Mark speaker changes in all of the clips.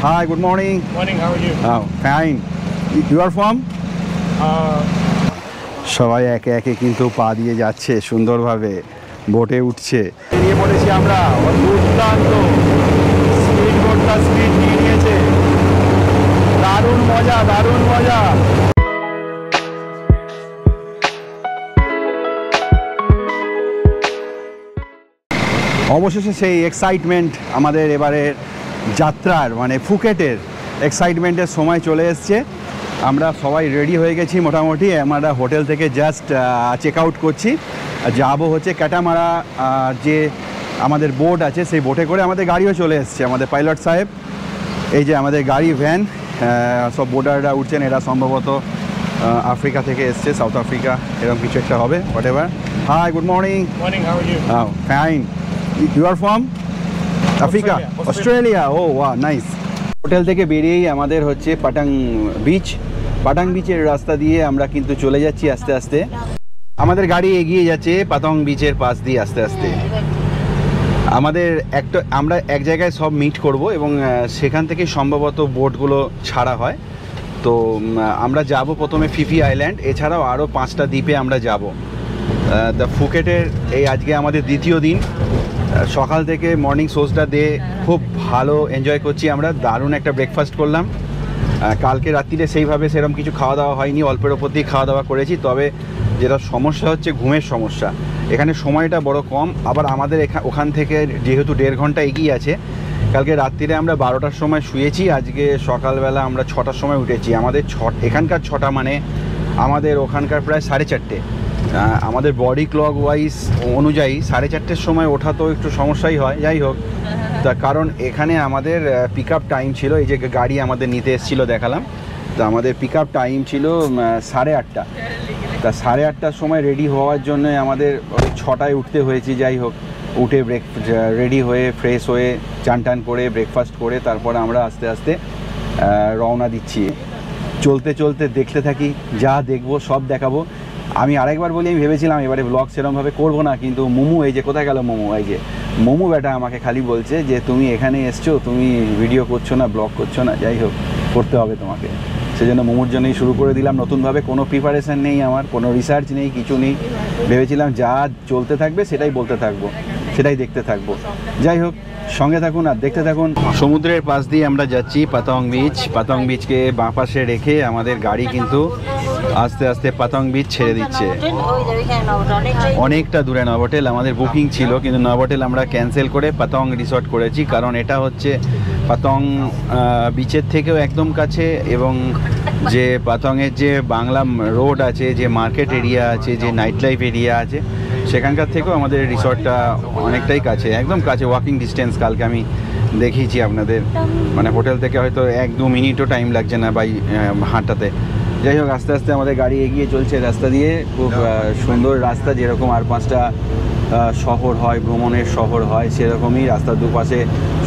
Speaker 1: Hi, good morning.
Speaker 2: Morning, how are you?
Speaker 1: Oh, fine. You are from? সবাই একে একে কিন্তু পা দিয়ে যাচ্ছে সুন্দরভাবে, বোটে উঠছে। বেরিয়ে পড়েছি আমরা, দুর্দান্ত স্পিড বোটটা স্পিড নিয়ে নিয়েছে, দারুণ মজা দারুণ মজা। অবশেষে সেই এক্সাইটমেন্ট আমাদের এবারের যাত্রার মানে ফুকেটের এক্সাইটমেন্টের সময় চলে এসছে। আমরা সবাই রেডি হয়ে গেছি মোটামুটি। আমরা হোটেল থেকে জাস্ট চেক আউট করছি, যাবো হচ্ছে ক্যাটামারা যে আমাদের বোট আছে সেই বোটে করে। আমাদের গাড়িও চলে এসছে, আমাদের পাইলট সাহেব, এই যে আমাদের গাড়ি ভ্যান, সব বোর্ডাররা উঠছেন। এরা সম্ভবত আফ্রিকা থেকে এসছে, সাউথ আফ্রিকা এরকম কিছু একটা হবে, whatever. Hi, good morning.
Speaker 2: Morning, how are you?
Speaker 1: Fine. You are from Africa? Australia. Oh wow, nice. Hotel থেকে বেরিয়েই আমাদের হচ্ছে পাটাং বিচ। পাটাং বিচের রাস্তা দিয়ে আমরা কিন্তু চলে যাচ্ছি আস্তে আস্তে। আমাদের গাড়ি এগিয়ে যাচ্ছে পাতং বিচের পাশ দিয়ে আস্তে আস্তে। আমরা এক জায়গায় সব মিট করব এবং সেখান থেকে সম্ভবত বোটগুলো ছাড়া হয়। তো আমরা যাব প্রথমে ফিফি আইল্যান্ড, এছাড়াও আরও 5টা দ্বীপে আমরা যাব। দ্য ফুকেটের এই আজকে আমাদের দ্বিতীয় দিন। সকাল থেকে মর্নিং শোজটা দিয়ে খুব ভালো এনজয় করছি আমরা। দারুণ একটা ব্রেকফাস্ট করলাম। কালকে রাত্রিরে সেইভাবে সেরকম কিছু খাওয়া দাওয়া হয়নি, অল্পের ওপর দিয়ে খাওয়া দাওয়া করেছি। তবে যেটা সমস্যা হচ্ছে ঘুমের সমস্যা। এখানে সময়টা বড় কম, আবার আমাদের ওখান থেকে যেহেতু 1.5 ঘন্টা এগিয়ে আছে। কালকে রাত্রিরে আমরা 12টার সময় শুয়েছি, আজকে সকালবেলা আমরা 6টার সময় উঠেছি। আমাদের এখানকার 6টা মানে আমাদের ওখানকার প্রায় 4:30। আমাদের বডি ক্লক ওয়াইজ অনুযায়ী 4:30-র সময় ওঠা তো একটু সমস্যাই হয়। যাই হোক, তার কারণ এখানে আমাদের পিক আপ টাইম ছিল, এই যে গাড়ি আমাদের নিতে এসেছিলো দেখালাম, তো আমাদের পিক আপ টাইম ছিল 8:30। তা 8:30টার সময় রেডি হওয়ার জন্য আমাদের 6টায় উঠতে হয়েছে। যাই হোক, উঠে রেডি হয়ে ফ্রেশ হয়ে চান টান করে ব্রেকফাস্ট করে তারপর আমরা আস্তে আস্তে রওনা দিচ্ছি। চলতে চলতে দেখতে থাকি, যা দেখবো সব দেখাবো। আমি আরেকবার বলি, আমি ভেবেছিলাম এবারে ব্লগ সেরকমভাবে করবো না, কিন্তু মোমো, এই যে কোথায় গেল মোমো, এই যে মোমো বেটা আমাকে খালি বলছে যে তুমি এখানে এসছো, তুমি ভিডিও করছো না, ব্লগ করছো না। যাই হোক, করতে হবে তোমাকে। সেজন্য মোমোর জন্যই শুরু করে দিলাম। নতুনভাবে কোনো প্রিপারেশান নেই আমার, কোনো রিসার্চ নেই, কিছু নেই। ভেবেছিলাম যা চলতে থাকবে সেটাই বলতে থাকবো, সেটাই দেখতে থাকবো। যাই হোক, সঙ্গে থাকুন আর দেখতে থাকুন। সমুদ্রের পাশ দিয়ে আমরা যাচ্ছি পাতং বিচ। পাতং বিচকে বাঁ পাশে রেখে আমাদের গাড়ি কিন্তু আস্তে আস্তে পাতং বিচ ছেড়ে দিচ্ছে। অনেকটা দূরে নভোটেল আমাদের বুকিং ছিল, কিন্তু নভোটেল আমরা ক্যান্সেল করে পাতং রিসর্ট করেছি, কারণ এটা হচ্ছে পাতং বিচের থেকেও একদম কাছে। এবং যে পাতংয়ের যে বাংলা রোড আছে, যে মার্কেট এরিয়া আছে, যে নাইট লাইফ এরিয়া আছে, সেখানকার থেকেও আমাদের রিসর্টটা অনেকটাই কাছে, একদম কাছে, ওয়াকিং ডিস্টেন্স। কালকে আমি দেখিয়েছি আপনাদের, মানে হোটেল থেকে হয়তো 1-2 মিনিটও টাইম লাগছে না বাই হাঁটাতে। যাই হোক, আস্তে আস্তে আমাদের গাড়ি এগিয়ে চলছে রাস্তা দিয়ে। খুব সুন্দর রাস্তা, যেরকম আর 5টা শহর হয়, ভ্রমণের শহর হয়, সেরকমই রাস্তার দুপাশে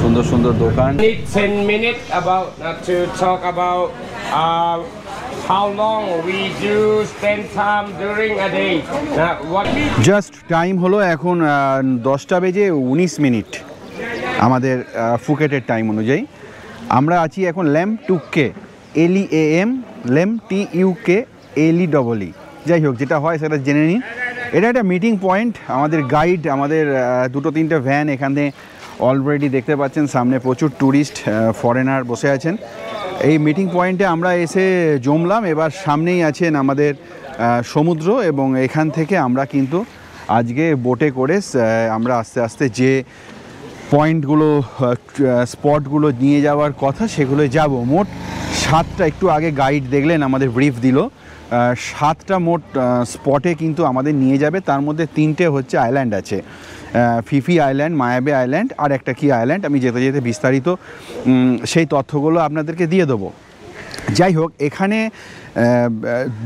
Speaker 1: সুন্দর সুন্দর দোকান।
Speaker 2: 10 minutes about to talk about how long we do spend time during a day. What
Speaker 1: just time হলো এখন 10:19 আমাদের ফুকেটের টাইম অনুযায়ী। আমরা আছি এখন লেম টুকে, LEAM, লেম TUKE LEEE। যাই হোক, যেটা হয় সেটা জেনে নিন। এটা একটা মিটিং পয়েন্ট। আমাদের গাইড, আমাদের 2-3টে ভ্যান এখানে অলরেডি দেখতে পাচ্ছেন। সামনে প্রচুর ট্যুরিস্ট ফরেনার বসে আছেন। এই মিটিং পয়েন্টে আমরা এসে জমলাম। এবার সামনেই আছেন আমাদের সমুদ্র, এবং এখান থেকে আমরা কিন্তু আজকে বোটে করে আমরা আস্তে আস্তে যে পয়েন্টগুলো, স্পটগুলো নিয়ে যাওয়ার কথা সেগুলো যাব। মোট 7টা, একটু আগে গাইড দেখলেন আমাদের ব্রিফ দিল, 7টা মোট স্পটে কিন্তু আমাদের নিয়ে যাবে। তার মধ্যে 3টে হচ্ছে আইল্যান্ড আছে, ফিফি আইল্যান্ড, মায়াবে আইল্যান্ড, আর একটা কি আইল্যান্ড, আমি যেতে যেতে বিস্তারিত সেই তথ্যগুলো আপনাদেরকে দিয়ে দেবো। যাই হোক, এখানে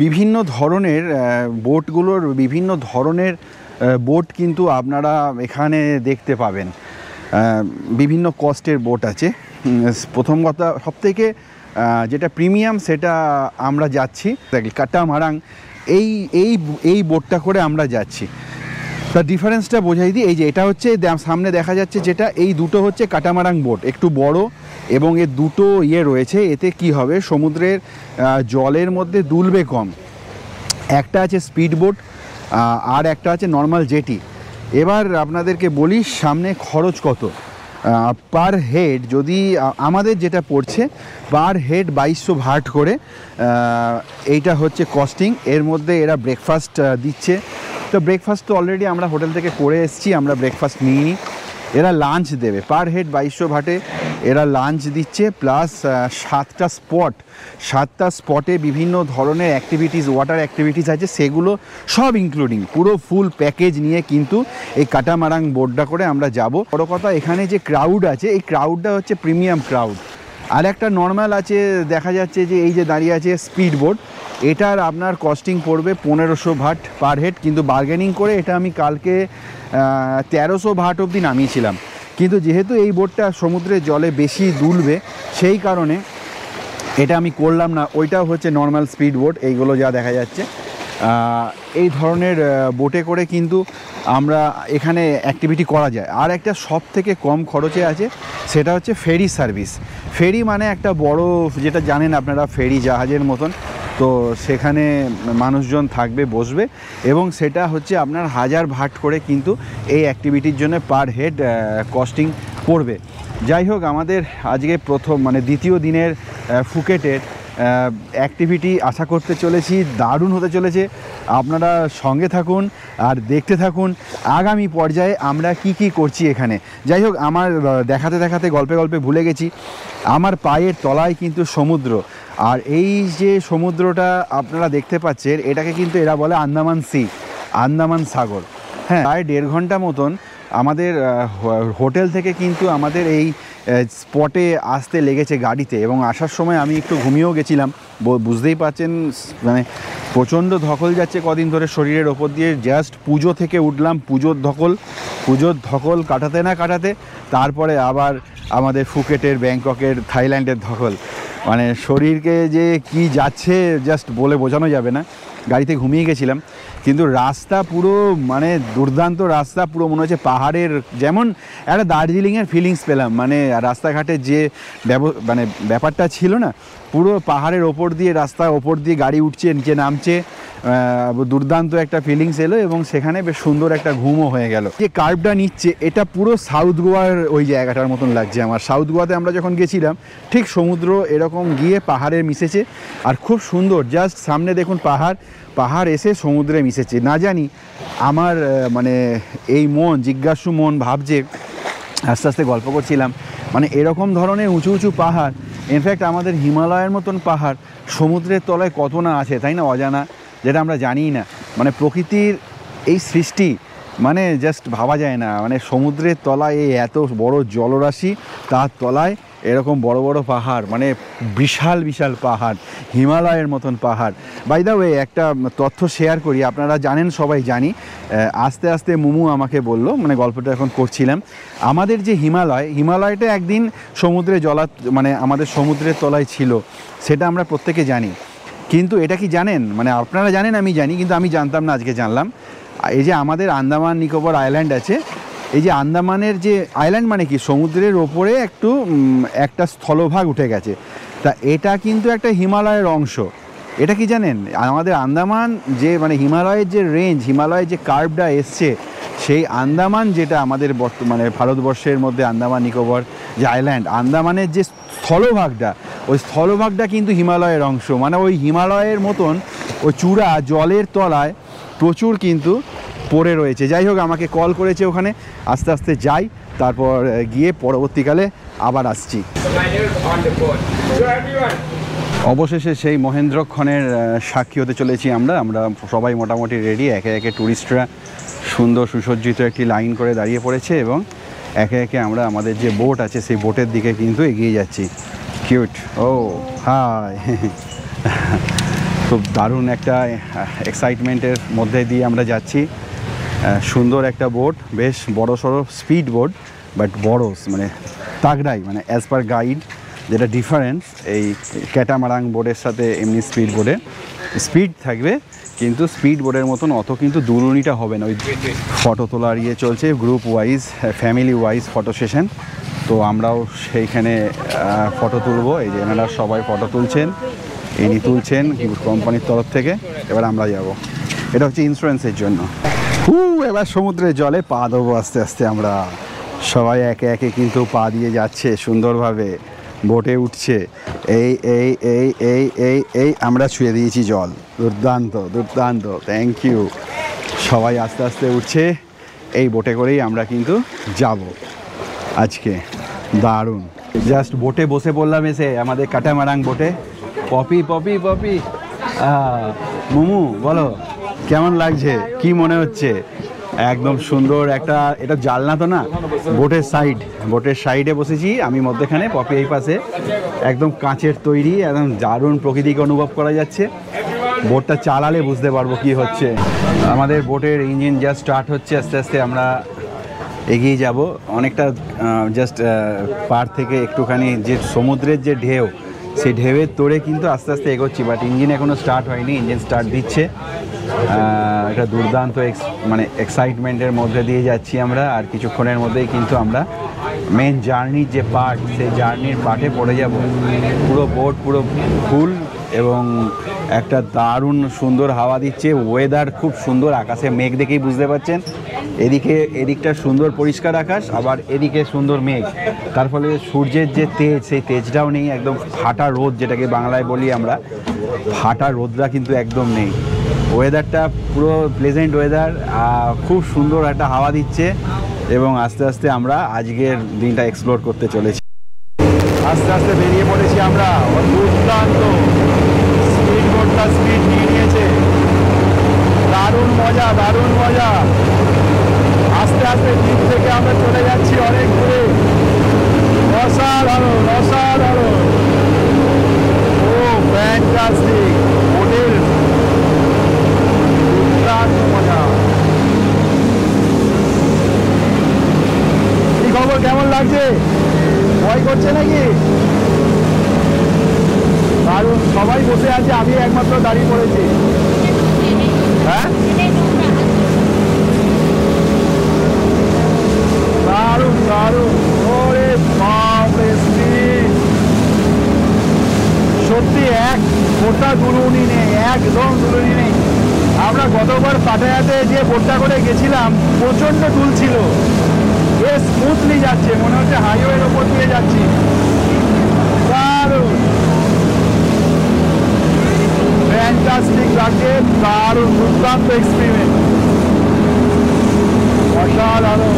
Speaker 1: বিভিন্ন ধরনের বোটগুলোর, বিভিন্ন ধরনের বোট কিন্তু আপনারা এখানে দেখতে পাবেন। বিভিন্ন কস্টের বোট আছে। প্রথম কথা, সবথেকে যেটা প্রিমিয়াম সেটা আমরা যাচ্ছি কাটামারাং, এই বোটটা করে আমরা যাচ্ছি। তার ডিফারেন্সটা বোঝাই দিই। এই যে এটা হচ্ছে সামনে দেখা যাচ্ছে যেটা, এই দুটো হচ্ছে কাটামারাং বোট, একটু বড় এবং এর দুটো রয়েছে। এতে কি হবে, সমুদ্রের জলের মধ্যে দুলবে কম। একটা আছে স্পিড বোট আর একটা আছে নর্মাল জেটি। এবার আপনাদেরকে বলি সামনে খরচ কত। পার হেড যদি আমাদের যেটা পড়ছে, পার হেড 2200 ভাট করে এইটা হচ্ছে কস্টিং। এর মধ্যে এরা ব্রেকফাস্ট দিচ্ছে। তো ব্রেকফাস্ট তো অলরেডি আমরা হোটেল থেকে করে এসেছি, আমরা ব্রেকফাস্ট নিইনি। এরা লাঞ্চ দেবে পার হেড 2200 ভাটে, এরা লাঞ্চ দিচ্ছে। প্লাস 7টা স্পটে বিভিন্ন ধরনের অ্যাক্টিভিটিস, ওয়াটার অ্যাক্টিভিটিস আছে, সেগুলো সব ইনক্লুডিং পুরো ফুল প্যাকেজ নিয়ে কিন্তু এই কাটামারাং বোটটা করে আমরা যাব। বড় কথা, এখানে যে ক্রাউড আছে, এই ক্রাউডটা হচ্ছে প্রিমিয়াম ক্রাউড। আর একটা নর্মাল আছে, দেখা যাচ্ছে যে এই যে দাঁড়িয়ে আছে স্পিড বোট, এটার আপনার কস্টিং পড়বে 1500 ভাট পার হেড। কিন্তু বার্গেনিং করে এটা আমি কালকে 1300 ভাট অবধি নামিয়েছিলাম। কিন্তু যেহেতু এই বোটটা সমুদ্রের জলে বেশি দুলবে, সেই কারণে এটা আমি করলাম না। ওইটাও হচ্ছে নর্মাল স্পিড বোট, এইগুলো যা দেখা যাচ্ছে। এই ধরনের বোটে করে কিন্তু আমরা এখানে অ্যাক্টিভিটি করা যায়। আর একটা সব থেকে কম খরচে আছে, সেটা হচ্ছে ফেরি সার্ভিস। ফেরি মানে একটা বড়, যেটা জানেন আপনারা, ফেরি জাহাজের মতন। তো সেখানে মানুষজন থাকবে, বসবে, এবং সেটা হচ্ছে আপনার 1000 ভাট করে কিন্তু এই অ্যাক্টিভিটির জন্য পার হেড কস্টিং পড়বে। যাই হোক, আমাদের আজকে দ্বিতীয় দিনের ফুকেটের অ্যাক্টিভিটি আশা করতে চলেছি দারুণ হতে চলেছে। আপনারা সঙ্গে থাকুন আর দেখতে থাকুন আগামী পর্যায়ে আমরা কি করছি এখানে। যাই হোক, আমার দেখাতে দেখাতে গল্পে গল্পে ভুলে গেছি, আমার পায়ের তলায় কিন্তু সমুদ্র। আর এই যে সমুদ্রটা আপনারা দেখতে পাচ্ছেন, এটাকে কিন্তু এরা বলে আন্দামান সি, আন্দামান সাগর। হ্যাঁ, প্রায় 1.5 ঘন্টা মতন আমাদের হোটেল থেকে কিন্তু আমাদের এই স্পটে আসতে লেগেছে গাড়িতে। এবং আসার সময় আমি একটু ঘুমিয়েও গেছিলাম, বুঝতেই পারছেন, মানে প্রচণ্ড ধকল যাচ্ছে কদিন ধরে শরীরের ওপর দিয়ে। জাস্ট পুজো থেকে উঠলাম, পুজোর ধকল কাটাতে না কাটাতে তারপরে আবার আমাদের ফুকেটের, ব্যাংককের, থাইল্যান্ডের ধকল। মানে শরীরকে যে কি যাচ্ছে জাস্ট বলে বোঝানো যাবে না। গাড়িতে ঘুমিয়ে গেছিলাম, কিন্তু রাস্তা পুরো মানে দুর্দান্ত রাস্তা, পুরো মনে হচ্ছে পাহাড়ের, যেমন একটা দার্জিলিংয়ের ফিলিংস পেলাম। মানে রাস্তাঘাটের যে ব্যাপারটা ছিল না, পুরো পাহাড়ের ওপর দিয়ে, রাস্তার ওপর দিয়ে গাড়ি উঠছে, নিচে নামছে, দুর্দান্ত একটা ফিলিংস এলো। এবং সেখানে বেশ সুন্দর একটা ঘুমও হয়ে গেল। যে কার্ভটা নিচ্ছে, এটা পুরো সাউথ গোয়ার ওই জায়গাটার মতন লাগছে আমার। সাউথ গোয়াতে আমরা যখন গেছিলাম, ঠিক সমুদ্র এরকম গিয়ে পাহাড়ে মিশেছে, আর খুব সুন্দর। জাস্ট সামনে দেখুন পাহাড় এসে সমুদ্রে মিশেছে। না জানি আমার এই জিজ্ঞাসু মন ভাবছে, আস্তে আস্তে গল্প করছিলাম, মানে এরকম ধরনের উঁচু উঁচু পাহাড়, ইনফ্যাক্ট আমাদের হিমালয়ের মতন পাহাড় সমুদ্রের তলায় কত না আছে, তাই না, অজানা, যেটা আমরা জানিই না। মানে প্রকৃতির এই সৃষ্টি মানে জাস্ট ভাবা যায় না। মানে সমুদ্রের তলায় এই এত বড় জলরাশি, তার তলায় এরকম বড় বড় পাহাড়, মানে বিশাল বিশাল পাহাড়, হিমালয়ের মতন পাহাড়। বাই দ্য ওয়ে, একটা তথ্য শেয়ার করি, আপনারা জানেন, সবাই জানি, আস্তে আস্তে মুমু আমাকে বললো, মানে গল্পটা এখন করছিলাম, আমাদের যে হিমালয়টা একদিন সমুদ্রে আমাদের সমুদ্রের তলায় ছিল, সেটা আমরা প্রত্যেকে জানি। কিন্তু এটা কি জানেন, মানে আপনারা জানেন, আমি জানি, কিন্তু আমি জানতাম না, আজকে জানলাম। এই যে আমাদের আন্দামান নিকোবর আইল্যান্ড আছে, এই যে আন্দামানের যে আইল্যান্ড, মানে কি সমুদ্রের ওপরে একটা স্থলভাগ উঠে গেছে, তা এটা কিন্তু একটা হিমালয়ের অংশ। এটা কি জানেন, আমাদের আন্দামান যে হিমালয়ের যে রেঞ্জ, হিমালয়ের যে কার্ভটা এসছে, সেই আন্দামান যেটা আমাদের বর্তমানে ভারতবর্ষের মধ্যে আন্দামান নিকোবর যে আইল্যান্ড, আন্দামানের যে স্থলভাগটা, ওই স্থলভাগটা কিন্তু হিমালয়ের অংশ। মানে ওই হিমালয়ের মতন ওই চূড়া জলের তলায় প্রচুর কিন্তু পড়ে রয়েছে। যাই হোক, আমাকে কল করেছে ওখানে, আস্তে আস্তে যাই, তারপর গিয়ে পরবর্তীকালে আবার আসছি। অবশেষে সেই মহেন্দ্রক্ষণের সাক্ষী হতে চলেছি আমরা সবাই মোটামুটি রেডি। একে একে ট্যুরিস্টরা সুন্দর সুসজ্জিত একটি লাইন করে দাঁড়িয়ে পড়েছে, এবং একে একে আমরা আমাদের যে বোট আছে সেই বোটের দিকে কিন্তু এগিয়ে যাচ্ছি। কিউট, ও হাই, খুব দারুণ একটা এক্সাইটমেন্টের মধ্যে দিয়ে আমরা যাচ্ছি। সুন্দর একটা বোট, বেশ বড় সড়ো স্পিড বোট, বাট বড়, মানে তাগড়াই, মানে অ্যাজ পার গাইড যেটা ডিফারেন্স এই ক্যাটামারাং বোটের সাথে এমনি স্পিড বোটে। স্পিড থাকবে, কিন্তু স্পিড বোটের মতন অত কিন্তু দুলুনিটা হবে না। ওই ফটো তোলার ইয়ে চলছে group wise, family wise photo session. তো আমরাও সেইখানে ফটো তুলবো। এই যে এনারা সবাই ফটো তুলছেন, ইনি তুলছেন কোম্পানির তরফ থেকে। এবার আমরা যাব, এটা হচ্ছে ইন্স্যুরেন্সের জন্য। এবার সমুদ্রের জলে পা দেবো আস্তে আস্তে। আমরা সবাই একে একে কিন্তু পা দিয়ে যাচ্ছে সুন্দরভাবে, বোটে উঠছে। এই এই এই এই এই এই আমরা ছুঁয়ে দিয়েছি জল। দুর্দান্ত দুর্দান্ত, থ্যাংক ইউ। সবাই আস্তে আস্তে উঠছে। এই বোটে করেই আমরা কিন্তু যাব আজকে। দারুণ, জাস্ট বোটে বসে পড়লাম এসে, আমাদের কাটামারাং বোটে। পপি পপি পপি, মুমু বলো কেমন লাগছে, কি মনে হচ্ছে? একদম সুন্দর একটা, এটা জানলা তো না, বোটের সাইডে বসেছি আমি মধ্যেখানে, পপি এই পাশে। একদম কাঁচের তৈরি, একদম দারুণ প্রকৃতিকে অনুভব করা যাচ্ছে। বোটটা চালালে বুঝতে পারবো কি হচ্ছে। আমাদের বোটের ইঞ্জিন জাস্ট স্টার্ট হচ্ছে, আস্তে আস্তে আমরা এগিয়ে যাব। অনেকটা জাস্ট পার থেকে একটুখানি যে সমুদ্রের যে ঢেউ, সেই ঢেউয়ের তোড়ে কিন্তু আস্তে আস্তে এগোচ্ছি। বাট ইঞ্জিন এখনও স্টার্ট হয়নি, ইঞ্জিন স্টার্ট দিচ্ছে। একটা দুর্দান্ত মানে এক্সাইটমেন্টের মধ্যে দিয়ে যাচ্ছি আমরা। আর কিছুক্ষণের মধ্যেই কিন্তু আমরা মেন জার্নির যে পার্ট, সেই জার্নির পার্টে পড়ে যাব। পুরো বোট পুরো ফুল এবং একটা দারুণ সুন্দর হাওয়া দিচ্ছে। ওয়েদার খুব সুন্দর, আকাশে মেঘ দেখেই বুঝতে পারছেন। এদিকটা সুন্দর পরিষ্কার আকাশ, আবার এদিকে সুন্দর মেঘ। তার ফলে সূর্যের যে তেজ, সেই তেজটাও নেই। একদম ফাটা রোদ, যেটাকে বাংলায় বলি আমরা, ফাটা রোদটা কিন্তু একদম নেই। ওয়েদারটা পুরো প্লেজেন্ট ওয়েদার, খুব সুন্দর একটা হাওয়া দিচ্ছে। এবং আস্তে আস্তে আমরা আজকের দিনটা এক্সপ্লোর করতে চলেছি। আস্তে আস্তে বেরিয়ে পড়েছি আমরা। দুর্দান্ত স্পিড বোটটা স্পিড নিয়ে নিয়েছে। দারুণ মজা, দারুণ মজা। আস্তে আস্তে দ্বীপ থেকে আমরা চলে যাচ্ছি অনেক দূরে। অসাধারণ অসাধারণ, ও ফ্যান্টাস্টিক। বোটের দুর্দান্ত মজা। কি খবর, কেমন লাগছে? ভয় করছে নাকি? দারুণ, সবাই বসে আছে, আমি একমাত্র দাঁড়িয়ে পড়েছি। হ্যাঁ, দারুণ দারুণ। ওরে বাপরে, সত্যি এক ফোঁটা দুলুনি নেই, একদম দুলুনি নেই। আমরা গতবার পাটায়াতে যে বোটটা করে গেছিলাম, প্রচণ্ড দুল ছিল। বেশ স্মুথলি যাচ্ছে, মনে হচ্ছে হাইওয়ের ওপর দিয়ে যাচ্ছি। দারুণ, ফ্যান্টাস্টিক লাগছে, দারুণ দুর্দান্ত এক্সপেরিমেন্ট, অসাধারণ।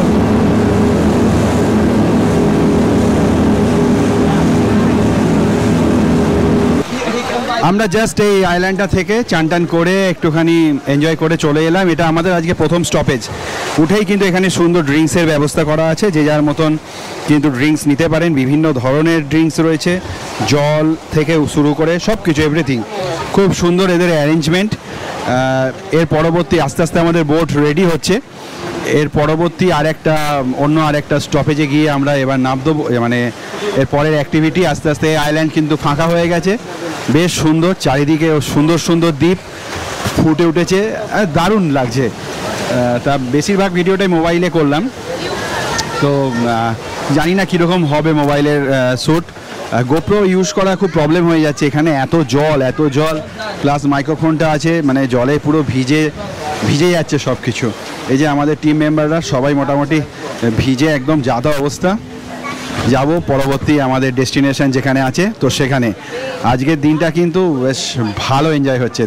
Speaker 1: আমরা জাস্ট এই আইল্যান্ডটা থেকে চান টান করে একটুখানি এনজয় করে চলে এলাম। এটা আমাদের আজকে প্রথম স্টপেজ। উঠেই কিন্তু এখানে সুন্দর ড্রিঙ্কসের ব্যবস্থা করা আছে, যে যার মতন কিন্তু ড্রিঙ্কস নিতে পারেন। বিভিন্ন ধরনের ড্রিঙ্কস রয়েছে, জল থেকে শুরু করে সব কিছু, এভরিথিং খুব সুন্দর এদের অ্যারেঞ্জমেন্ট। এর পরবর্তী আস্তে আস্তে আমাদের বোট রেডি হচ্ছে। এর পরবর্তী অন্য আরেকটা স্টপেজে গিয়ে আমরা এবার নামবো। মানে এর পরের অ্যাক্টিভিটি আস্তে আস্তে আইল্যান্ড কিন্তু ফাঁকা হয়ে গেছে, বেশ সুন্দর, চারিদিকে সুন্দর সুন্দর দ্বীপ ফুটে উঠেছে, দারুণ লাগছে। তা বেশিরভাগ ভিডিওটাই মোবাইলে করলাম, তো জানি না কীরকম হবে মোবাইলের শ্যুট। গোপ্রো ইউজ করা খুব প্রবলেম হয়ে যাচ্ছে, এখানে এত জল প্লাস মাইক্রোফোনটা আছে, মানে জলে পুরো ভিজে যাচ্ছে সব কিছু। এই যে আমাদের টিম মেম্বাররা সবাই মোটামুটি ভিজে একদম যাদা অবস্থা। যাব পরবর্তী আমাদের ডেস্টিনেশন যেখানে আছে, তো সেখানে আজকের দিনটা কিন্তু বেশ ভালো এনজয় হচ্ছে।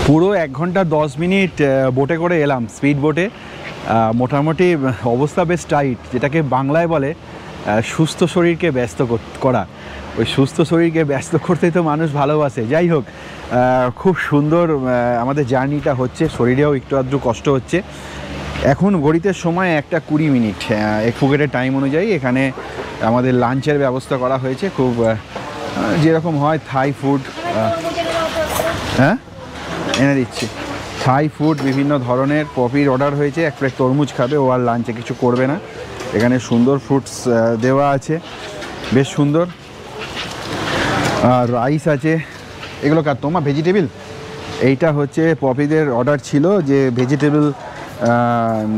Speaker 1: পুরো 1 ঘন্টা 10 মিনিট বোটে করে এলাম, স্পিড বোটে। মোটামুটি অবস্থা বেশ টাইট, যেটাকে বাংলায় বলে সুস্থ শরীরকে ব্যস্ত করা। ওই সুস্থ শরীরকে ব্যস্ত করতেই তো মানুষ ভালোবাসে। যাই হোক, খুব সুন্দর আমাদের জার্নিটা হচ্ছে, শরীরেও একটু আধটু কষ্ট হচ্ছে। এখন ঘড়িতে সময় 1:20 মিনিট। ফুকেটের টাইম অনুযায়ী এখানে আমাদের লাঞ্চের ব্যবস্থা করা হয়েছে, খুব যেরকম হয় থাই ফুড। হ্যাঁ, এনে দিচ্ছি থাই ফুড, বিভিন্ন ধরনের। পপির অর্ডার হয়েছে, এক প্লেট তরমুজ খাবে, ও আর লাঞ্চে কিছু করবে না। এখানে সুন্দর ফ্রুটস দেওয়া আছে, বেশ সুন্দর। রাইস আছে, এগুলো কার তোমার ভেজিটেবিল? এইটা হচ্ছে পপিদের অর্ডার ছিল যে ভেজিটেবল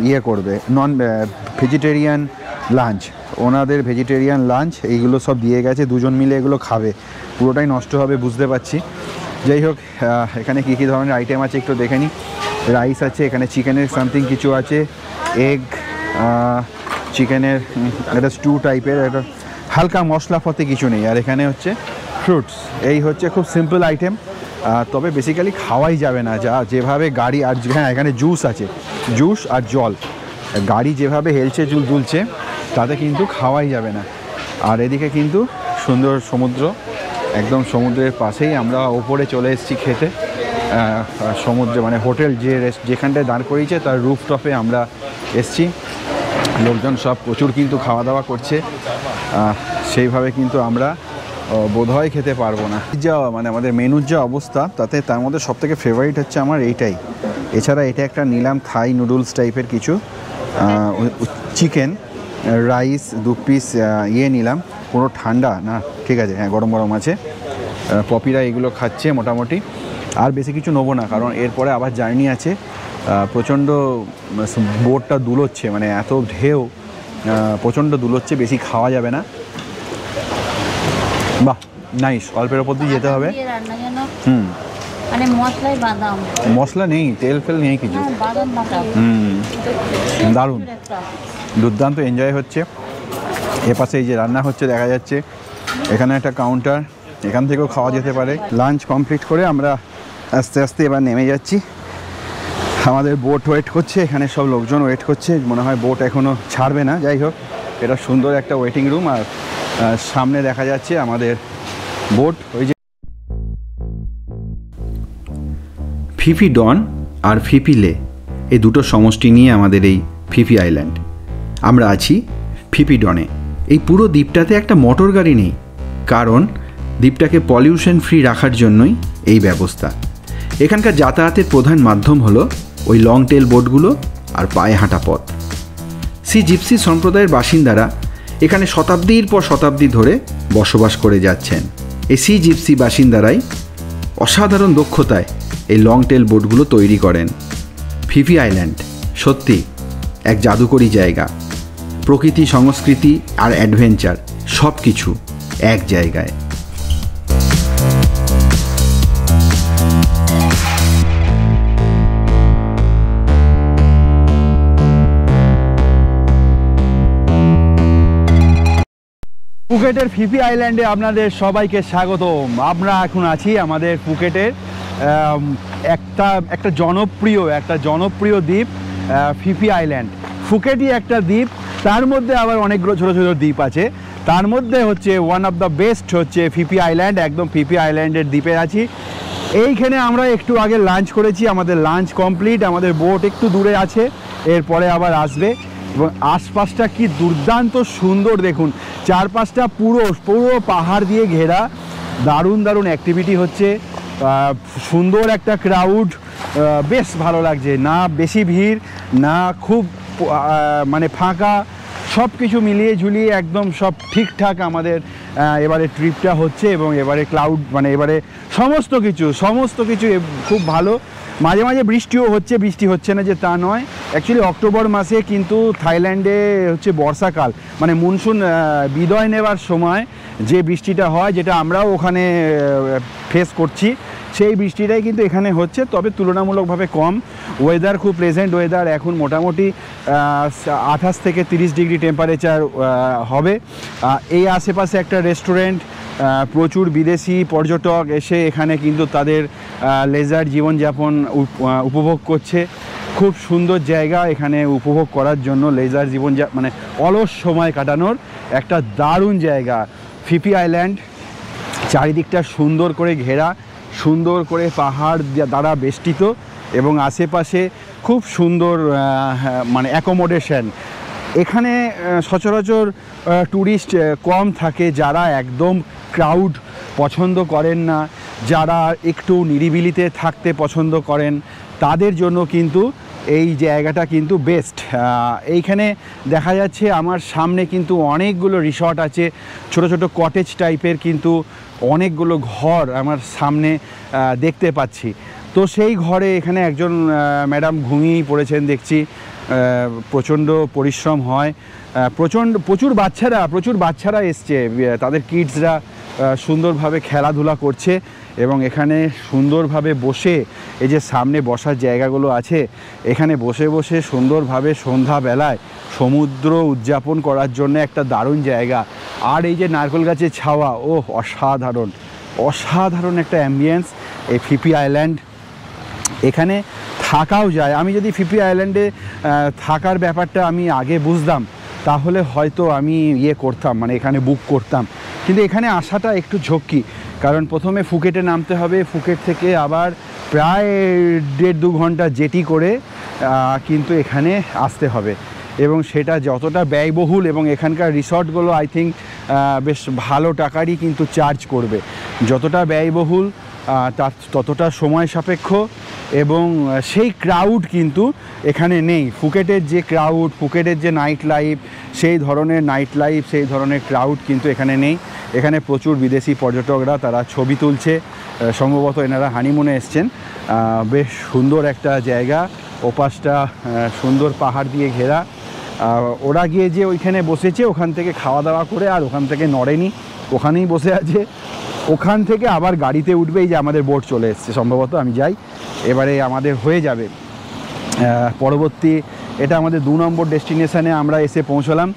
Speaker 1: ইয়ে করবে, নন ভেজিটেরিয়ান লাঞ্চ, ওনাদের ভেজিটেরিয়ান লাঞ্চ এইগুলো সব দিয়ে গেছে, দুজন মিলে এগুলো খাবে, পুরোটাই নষ্ট হবে বুঝতে পারছি। যাই হোক, এখানে কী কী ধরনের আইটেম আছে একটু দেখে নিই। রাইস আছে, এখানে চিকেনের সামথিং কিছু আছে, এগ, চিকেনের একটা স্টু টাইপের, একটা হালকা মশলাপাতি কিছু নেই, আর এখানে হচ্ছে ফ্রুটস। এই হচ্ছে খুব সিম্পল আইটেম, তবে বেসিক্যালি খাওয়াই যাবে না, যা যেভাবে গাড়ি, আর হ্যাঁ এখানে জুস আছে, জুস আর জল, গাড়ি যেভাবে হেলছে দুলছে তাতে কিন্তু খাওয়াই যাবে না। আর এদিকে কিন্তু সুন্দর সমুদ্র, একদম সমুদ্রের পাশেই আমরা ওপরে চলে এসেছি খেতে, সমুদ্রে মানে হোটেল যেখানটায় দাঁড় করিয়েছে তার রুফটপে আমরা এসছি। লোকজন সব প্রচুর কিন্তু খাওয়া দাওয়া করছে, সেইভাবে কিন্তু আমরা বোধহয় খেতে পারবো না। যা মানে আমাদের মেনুর যা অবস্থা, তাতে তার মধ্যে সবথেকে ফেভারিট হচ্ছে আমার এইটাই। এছাড়া এটা একটা নিলাম থাই নুডলস টাইপের কিছু, চিকেন, রাইস 2 পিস ইয়ে নিলাম, পুরো ঠান্ডা না, ঠিক আছে, হ্যাঁ গরম গরম আছে। পপিরা এগুলো খাচ্ছে মোটামুটি, আর বেশি কিছু নেবো না, কারণ এরপরে আবার জার্নি আছে, প্রচণ্ড বোটটা দুলোচ্ছে, মানে এত ঢেউ, প্রচণ্ড দুলোচ্ছে, বেশি খাওয়া যাবে না। বাহ নাইস, অল্পের ওপর দিয়ে যেতে হবে।
Speaker 3: মানে মশলাই বাদাম,
Speaker 1: মশলা নেই, তেল ফেল নেই কিছু,
Speaker 3: বাদাম বাটা,
Speaker 1: দারুণ, দুর্দান্ত এনজয় হচ্ছে। এপাশে এই যে রান্না হচ্ছে দেখা যাচ্ছে, এখানে একটা কাউন্টার, এখান থেকেও খাওয়া যেতে পারে। লাঞ্চ কমপ্লিট করে আমরা আস্তে আস্তে এবার নেমে যাচ্ছি। আমাদের বোট ওয়েট করছে, এখানে সব লোকজন ওয়েট করছে, মনে হয় বোট এখনও ছাড়বে না। যাই হোক, এটা সুন্দর একটা ওয়েটিং রুম, আর সামনে দেখা যাচ্ছে আমাদের বোট। ওই যে ফিফি ডন আর ফিফি লে, এই দুটো সমষ্টি নিয়ে আমাদের এই ফিফি আইল্যান্ড। আমরা আছি ফিফি ডনে। এই পুরো দ্বীপটাতে একটা মোটর গাড়ি নেই, কারণ দ্বীপটাকে পলিউশন ফ্রি রাখার জন্যই এই ব্যবস্থা। এখানকার যাতায়াতের প্রধান মাধ্যম হলো ওই লং টেল বোটগুলো আর পায়ে হাঁটা পথ। সি জিপসি সম্প্রদায়ের বাসিন্দারা এখানে শতাব্দীর পর শতাব্দী ধরে বসবাস করে যাচ্ছেন। এই সি জিপসি বাসিন্দারাই অসাধারণ দক্ষতায় এই লং টেল বোটগুলো তৈরি করেন। ফিফি আইল্যান্ড সত্যি এক জাদুকরী জায়গা, প্রকৃতি, সংস্কৃতি আর অ্যাডভেঞ্চার সব কিছু এক জায়গায়। ফুকেটের ফিফি আইল্যান্ডে আপনাদের সবাইকে স্বাগতম। আমরা এখন আছি আমাদের ফুকেটের একটা জনপ্রিয় দ্বীপ, ফিফি আইল্যান্ড। ফুকেটই একটা দ্বীপ, তার মধ্যে আবার অনেকগুলো ছোটো ছোটো দ্বীপ আছে, তার মধ্যে হচ্ছে ওয়ান অফ দ্য বেস্ট হচ্ছে ফিফি আইল্যান্ড। একদম ফিফি আইল্যান্ডের দ্বীপে আছি। এইখানে আমরা একটু আগে লাঞ্চ করেছি, আমাদের লাঞ্চ কমপ্লিট, আমাদের বোট একটু দূরে আছে, এরপরে আবার আসবে। এবং আশপাশটা কি দুর্দান্ত সুন্দর দেখুন, চারপাশটা পুরো পাহাড় দিয়ে ঘেরা, দারুণ দারুণ অ্যাক্টিভিটি হচ্ছে, সুন্দর একটা ক্রাউড, বেশ ভালো লাগছে, না বেশি ভিড় না খুব মানে ফাঁকা, সব কিছু মিলিয়ে ঝুলিয়ে একদম সব ঠিকঠাক আমাদের এবারে ট্রিপটা হচ্ছে। এবং এবারে ক্লাউড মানে এবারে সমস্ত কিছু খুব ভালো। মাঝে মাঝে বৃষ্টিও হচ্ছে, বৃষ্টি হচ্ছে না যে তা নয়। অ্যাকচুয়ালি অক্টোবর মাসে কিন্তু থাইল্যান্ডে হচ্ছে বর্ষাকাল, মানে মনসুন বিদায় নেবার সময় যে বৃষ্টিটা হয়, যেটা আমরাও ওখানে ফেস করছি, সেই বৃষ্টিটাই কিন্তু এখানে হচ্ছে, তবে তুলনামূলকভাবে কম। ওয়েদার খুব প্লেজেন্ট ওয়েদার, এখন মোটামুটি 28 থেকে 30 ডিগ্রি টেম্পারেচার হবে। এই আশেপাশে একটা রেস্টুরেন্ট, প্রচুর বিদেশি পর্যটক এসে এখানে কিন্তু তাদের লেজার জীবনযাপন উপভোগ করছে। খুব সুন্দর জায়গা এখানে উপভোগ করার জন্য, লেজার মানে অলস সময় কাটানোর একটা দারুণ জায়গা ফিফি আইল্যান্ড। চারিদিকটা সুন্দর করে ঘেরা, সুন্দর করে পাহাড় দ্বারা বেষ্টিত, এবং আশেপাশে খুব সুন্দর মানে অ্যাকোমোডেশন। এখানে সচরাচর ট্যুরিস্ট কম থাকে, যারা একদম ক্রাউড পছন্দ করেন না, যারা একটু নিরিবিলিতে থাকতে পছন্দ করেন, তাদের জন্য কিন্তু এই জায়গাটা কিন্তু বেস্ট। এইখানে দেখা যাচ্ছে আমার সামনে কিন্তু অনেকগুলো রিসর্ট আছে, ছোট ছোট কটেজ টাইপের কিন্তু অনেকগুলো ঘর আমার সামনে দেখতে পাচ্ছি। তো সেই ঘরে এখানে একজন ম্যাডাম ঘুমিয়েই পড়েছেন দেখছি। প্রচণ্ড পরিশ্রম হয়, প্রচুর বাচ্চারা এসছে, তাদের কিডসরা সুন্দরভাবে খেলাধুলা করছে এবং এখানে সুন্দরভাবে বসে এই যে সামনে বসার জায়গাগুলো আছে, এখানে বসে বসে সুন্দরভাবে সন্ধ্যাবেলায় সমুদ্র উদযাপন করার জন্য একটা দারুণ জায়গা। আর এই যে নারকেল গাছের ছাওয়া, ও অসাধারণ একটা অ্যাম্বিয়েন্স এই ফিফি আইল্যান্ড। এখানে থাকাও যায়। আমি যদি ফিফি আইল্যান্ডে থাকার ব্যাপারটা আমি আগে বুঝতাম তাহলে হয়তো আমি করতাম, মানে এখানে বুক করতাম। কিন্তু এখানে আসাটা একটু ঝক্কি, কারণ প্রথমে ফুকেটে নামতে হবে, ফুকেট থেকে আবার প্রায় 1.5-2 ঘন্টা জেটি করে কিন্তু এখানে আসতে হবে এবং সেটা যতটা ব্যয়বহুল এবং এখানকার রিসর্টগুলো আই থিঙ্ক বেশ ভালো টাকারই কিন্তু চার্জ করবে। যতটা ব্যয়বহুল তার ততটা সময় সাপেক্ষ এবং সেই ক্রাউড কিন্তু এখানে নেই। ফুকেটের যে ক্রাউড, ফুকেটের যে নাইট লাইফ, সেই ধরনের ক্রাউড কিন্তু এখানে নেই। এখানে প্রচুর বিদেশি পর্যটকরা তারা ছবি তুলছে, সম্ভবত এনারা হানিমুনে এসছেন। বেশ সুন্দর একটা জায়গা, ওপাশটা সুন্দর পাহাড় দিয়ে ঘেরা। ওরা গিয়ে যে ওইখানে বসেছে, ওখান থেকে খাওয়া দাওয়া করে আর ওখান থেকে নড়েনি, ওখানেই বসে আছে। ওখান থেকে আবার গাড়িতে উঠবে, এই যে আমাদের বোট চলে এসছে সম্ভবত, আমি যাই, এবারে আমাদের হয়ে যাবে পরবর্তী। এটা আমাদের 2 নম্বর ডেস্টিনেশানে আমরা এসে পৌঁছলাম।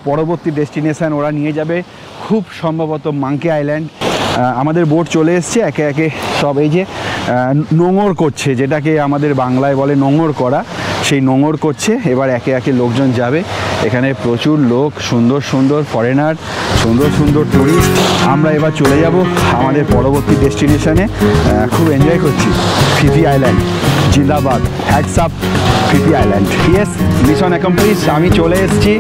Speaker 1: পরবর্তী ডেস্টিনেশান ওরা নিয়ে যাবে খুব সম্ভবত মাঙ্কি আইল্যান্ড। আমাদের বোট চলে এসছে, একে একে সব এই যে নোঙর করছে, যেটাকে আমাদের বাংলায় বলে নোঙর করা, সেই নোঙর করছে। এবার একে একে লোকজন যাবে। এখানে প্রচুর লোক, সুন্দর ফরেনার, সুন্দর টুরিস্ট। আমরা এবার চলে যাব আমাদের পরবর্তী ডেস্টিনেশানে। খুব এনজয় করছি। ফিফি আইল্যান্ড জিন্দাবাদ, hats off Fiji island. Yes, mission accomplish. আমি চলে এসেছি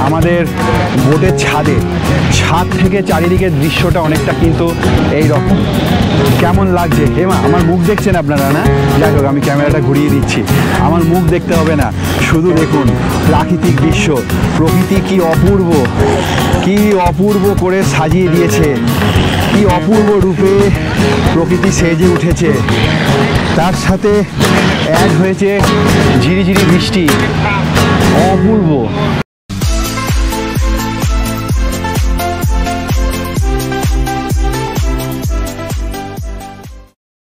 Speaker 1: আমাদের বোটের ছাদ থেকে চারিদিকের দৃশ্যটা অনেকটা কিন্তু এই রকম। কেমন লাগছে হেমা? আমার মুখ দেখছেন আপনারা না? যাই হোক, আমি ক্যামেরাটা ঘুরিয়ে দিচ্ছি। আমার মুখ দেখতে হবে না, শুধু দেখুন প্রাকৃতিক দৃশ্য। প্রকৃতি কি অপূর্ব করে সাজিয়ে দিয়েছে, কি অপূর্ব রূপে প্রকৃতি সেজে উঠেছে। তার সাথে অ্যাড হয়েছে ঝিরিঝিরি বৃষ্টি, অপূর্ব।